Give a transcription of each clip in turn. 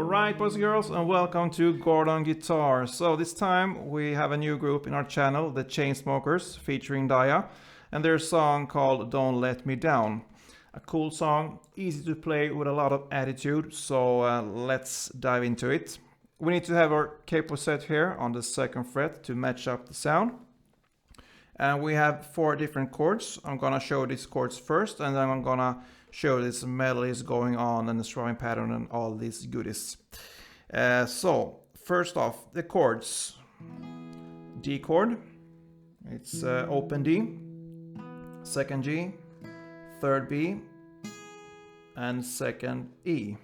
Alright, boys and girls, and welcome to Gordon Guitar. So this time we have a new group in our channel, the Chainsmokers, featuring Daya, and their song called Don't Let Me Down. A cool song, easy to play with a lot of attitude, so let's dive into it. We need to have our capo set here on the 2nd fret to match up the sound. And we have 4 different chords. I'm gonna show these chords first, and then I'm gonna show these melodies going on and the strumming pattern and all these goodies. So first off, the chords. D chord, it's open D, 2nd G, 3rd B, and 2nd E.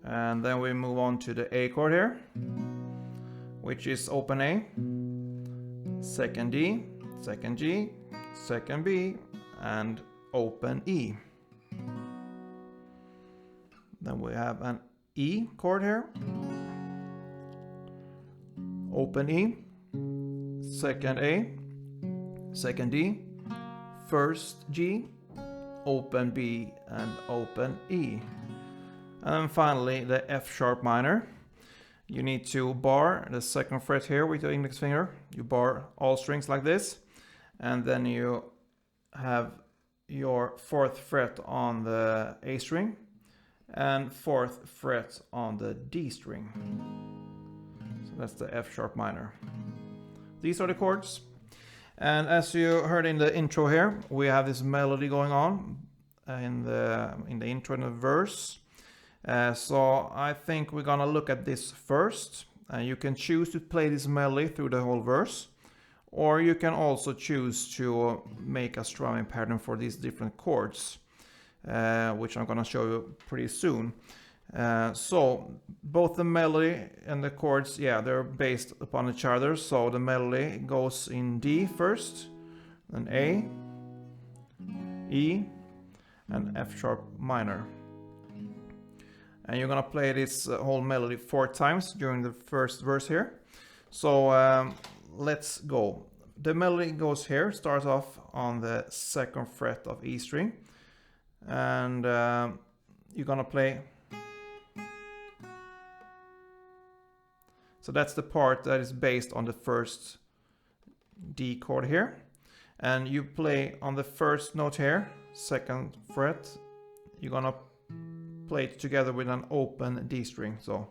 And then we move on to the A chord here, which is open A, 2nd D, 2nd G, 2nd B, and open E. Then we have an E chord here, open E, 2nd A, 2nd D, 1st G, open B, and open E. And then finally the F sharp minor. You need to bar the 2nd fret here with your index finger. You bar all strings like this, and then you have your 4th fret on the A string and 4th fret on the D string. So that's the F sharp minor. These are the chords, and as you heard in the intro here, we have this melody going on in the intro and the verse. So I think we're gonna look at this first. You can choose to play this melody through the whole verse, or you can also choose to make a strumming pattern for these different chords, which I'm gonna show you pretty soon. So both the melody and the chords, yeah, they're based upon each other. So the melody goes in D first, then A, E, and F sharp minor. And you're gonna play this whole melody 4 times during the first verse here. So let's go. The melody goes here, starts off on the 2nd fret of E string, and you're gonna play. So that's the part that is based on the 1st D chord here, and you play on the 1st note here, 2nd fret. You're gonna play it together with an open D string. So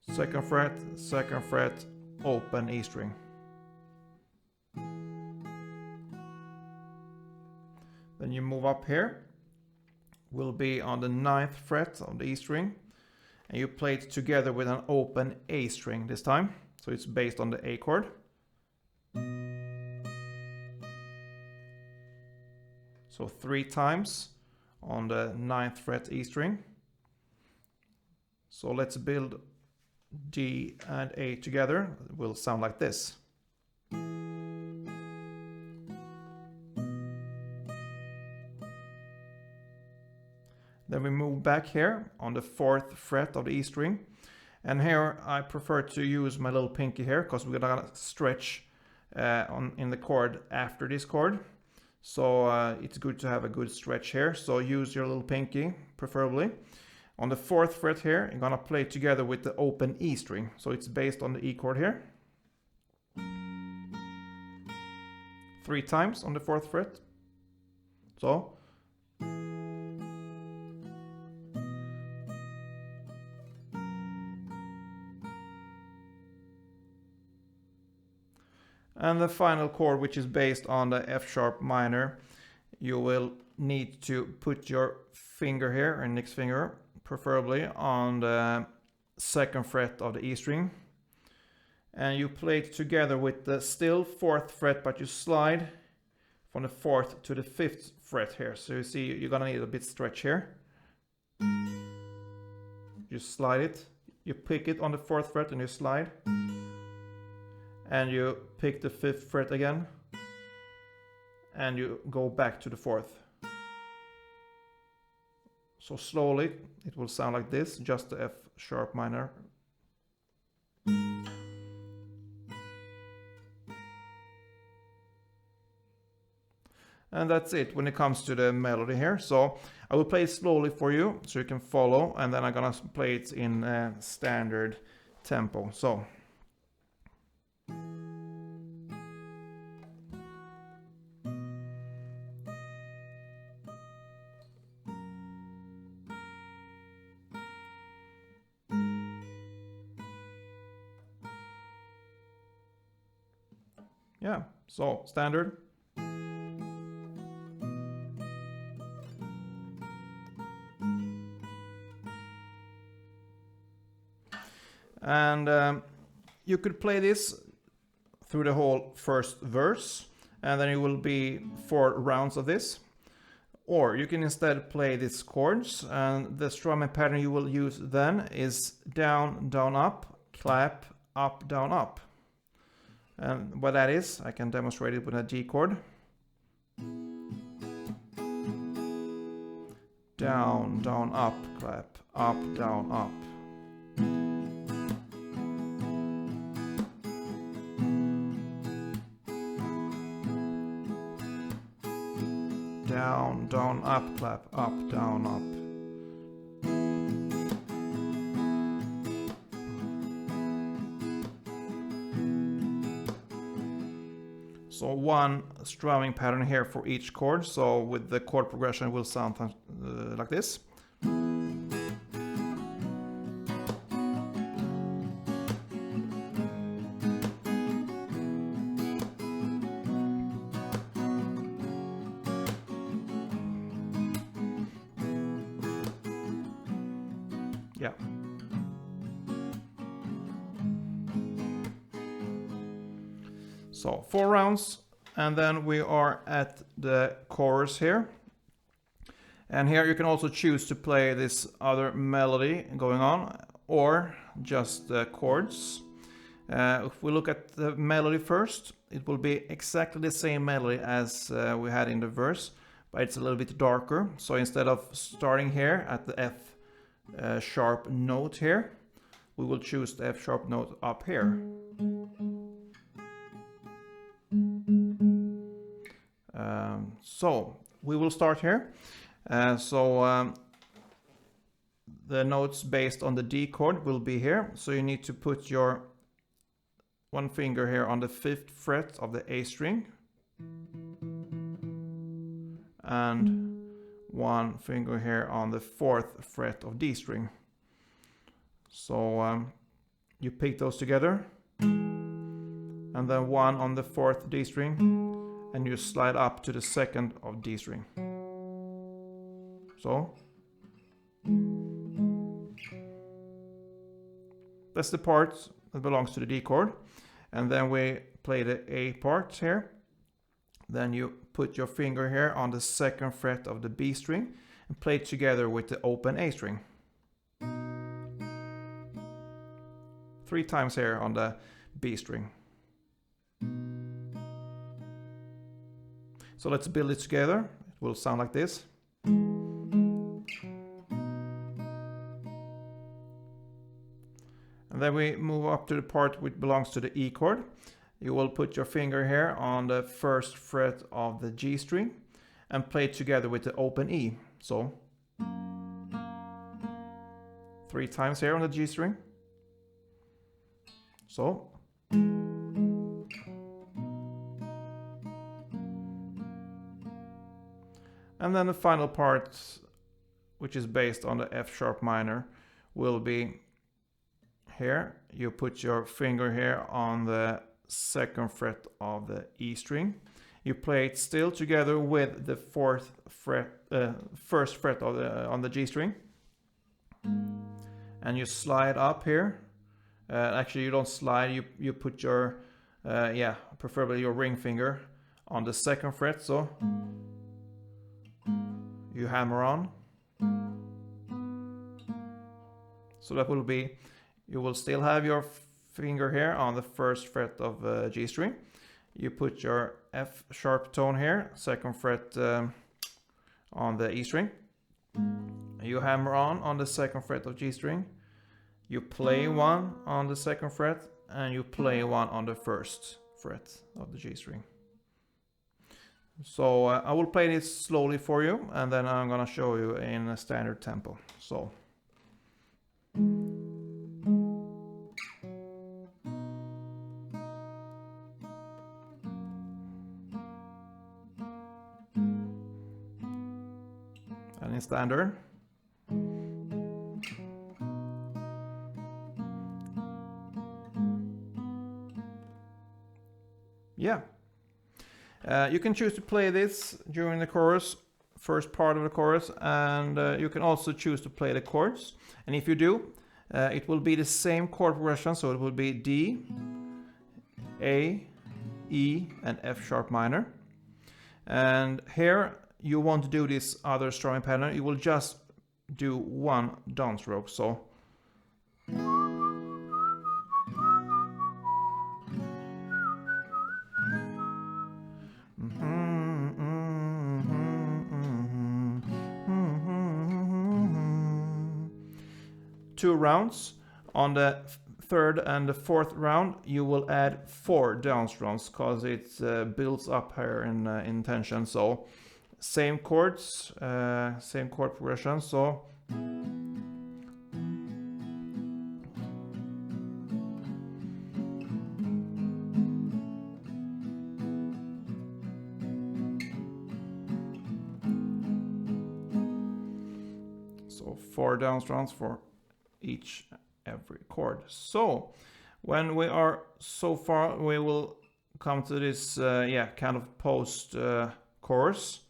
2nd fret, open E string. Then you move up here, will be on the 9th fret of the E string, and you play it together with an open A string this time. So it's based on the A chord. So 3 times on the 9th fret E string. So let's build D and A together. It will sound like this. Then we move back here on the 4th fret of the E string. And here I prefer to use my little pinky here, because we're gonna stretch in the chord after this chord. So it's good to have a good stretch here. So use your little pinky, preferably. On the 4th fret here, you're gonna play together with the open E string. So it's based on the E chord here. 3 times on the 4th fret. So. And the final chord, which is based on the F sharp minor, you will need to put your finger here, or index finger, preferably on the 2nd fret of the E string. And you play it together with the still 4th fret, but you slide from the 4th to the 5th fret here. So you see you're gonna need a bit stretch here. You slide it, you pick it on the 4th fret and you slide. And you pick the 5th fret again, and you go back to the 4th. So slowly it will sound like this, just the F sharp minor. And that's it when it comes to the melody here. So I will play it slowly for you so you can follow, and then I'm gonna play it in standard tempo. So yeah, so standard. And you could play this through the whole first verse, and then it will be 4 rounds of this. Or you can instead play these chords, and the strumming pattern you will use then is down, down, up, clap, up, down, up. And what that is, I can demonstrate it with a G chord. Down, down, up, clap, up, down, up. Down, down, up, clap, up, down, up. So one strumming pattern here for each chord. So with the chord progression it will sound like this. Yeah. So 4 rounds, and then we are at the chorus here. And here you can also choose to play this other melody going on, or just the chords. If we look at the melody first, it will be exactly the same melody as we had in the verse, but it's a little bit darker. So instead of starting here at the F sharp note here, we will choose the F sharp note up here. So we will start here. The notes based on the D chord will be here. So you need to put your one finger here on the 5th fret of the A string, and one finger here on the 4th fret of D string. So you pick those together, and then one on the 4th D string, and you slide up to the 2nd of D string. So that's the part that belongs to the D chord. And then we play the A part here. Then you put your finger here on the 2nd fret of the B string and play it together with the open A string. 3 times here on the B string. So let's build it together. It will sound like this. And then we move up to the part which belongs to the E chord. You will put your finger here on the 1st fret of the G string and play it together with the open E. So 3 times here on the G string. So and then the final part, which is based on the F sharp minor, will be here. You put your finger here on the 2nd fret of the E string. You play it still together with the 1st fret of on the G string, and you slide up here. Actually, you don't slide. You put your preferably your ring finger on the 2nd fret. So you hammer on. So that will be, you will still have your finger here on the 1st fret of G string. You put your F sharp tone here, 2nd fret on the E string. You hammer on the 2nd fret of G string. You play 1 on the 2nd fret, and you play 1 on the 1st fret of the G string. So I will play this slowly for you, and then I'm gonna show you in a standard tempo. So. And in standard. Yeah. You can choose to play this during the chorus, first part of the chorus, and you can also choose to play the chords. And if you do, it will be the same chord progression, so it will be D, A, E, and F sharp minor. And here you want to do this other strumming pattern, you will just do one downstroke. So two rounds. On the third and the fourth round you will add 4 downstrums because it builds up here in tension. So same chords, same chord progression. So so 4 downstrums for every chord. So when we are so far, we will come to this kind of post chorus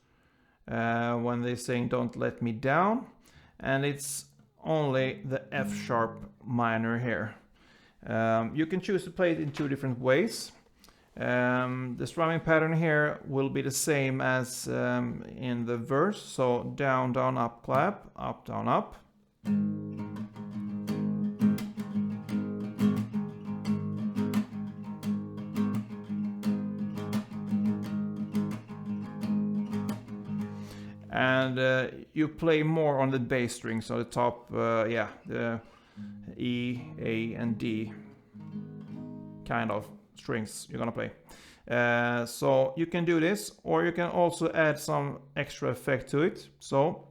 when they sing "Don't Let Me Down," and it's only the F sharp minor here. You can choose to play it in 2 different ways. The strumming pattern here will be the same as in the verse, so down, down, up, clap, up, down, up. And you play more on the bass strings, so the top, the E, A, and D kind of strings you're gonna play. So you can do this, or you can also add some extra effect to it. So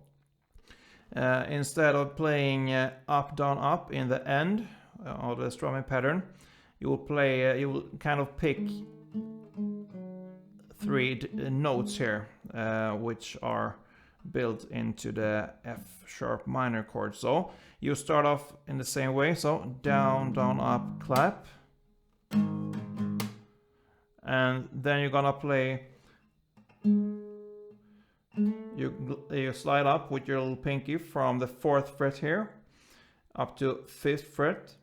instead of playing up, down, up in the end of the strumming pattern, you will play, you will kind of pick 3 notes here, which are built into the F sharp minor chord. So you start off in the same way, so down, down, up, clap, and then you're gonna play, you slide up with your little pinky from the 4th fret here up to 5th fret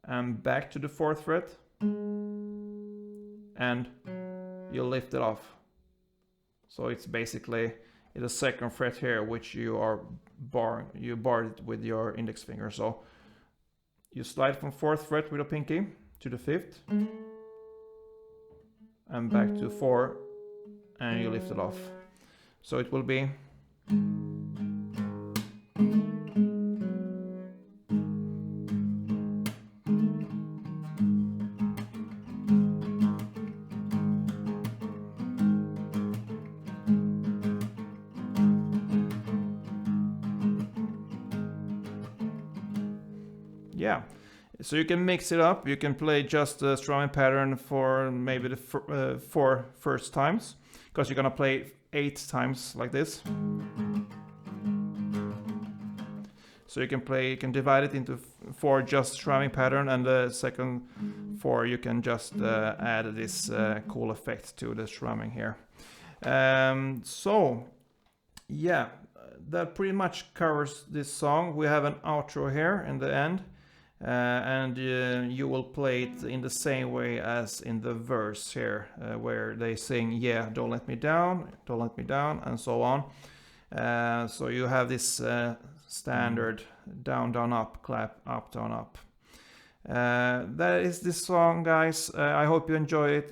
and back to the 4th fret, and you lift it off. So it's basically the 2nd fret here, which you are barred it with your index finger. So you slide from 4th fret with a pinky to the 5th and back to 4, and you lift it off. So it will be so you can mix it up. You can play just the strumming pattern for maybe the 4 first times, because you're gonna play 8 times like this. So you can divide it into 4 just strumming pattern, and the second 4 you can just add this cool effect to the strumming here. So yeah, that pretty much covers this song. We have an outro here in the end. And you will play it in the same way as in the verse here, where they sing, yeah, don't let me down, and so on. So you have this standard down, down, up, clap, up, down, up. That is this song, guys. I hope you enjoy it.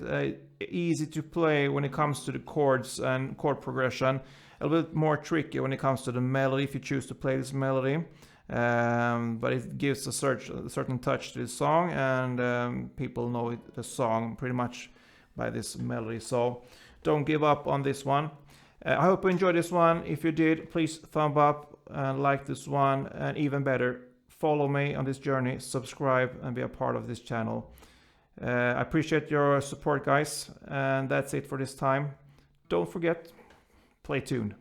Easy to play when it comes to the chords and chord progression. A little bit more tricky when it comes to the melody, if you choose to play this melody. But it gives a certain touch to the song, and people know the song pretty much by this melody. So don't give up on this one. I hope you enjoyed this one. If you did, please thumb up and like this one, and even better, follow me on this journey, subscribe and be a part of this channel. I appreciate your support, guys, and that's it for this time. Don't forget, play tuned.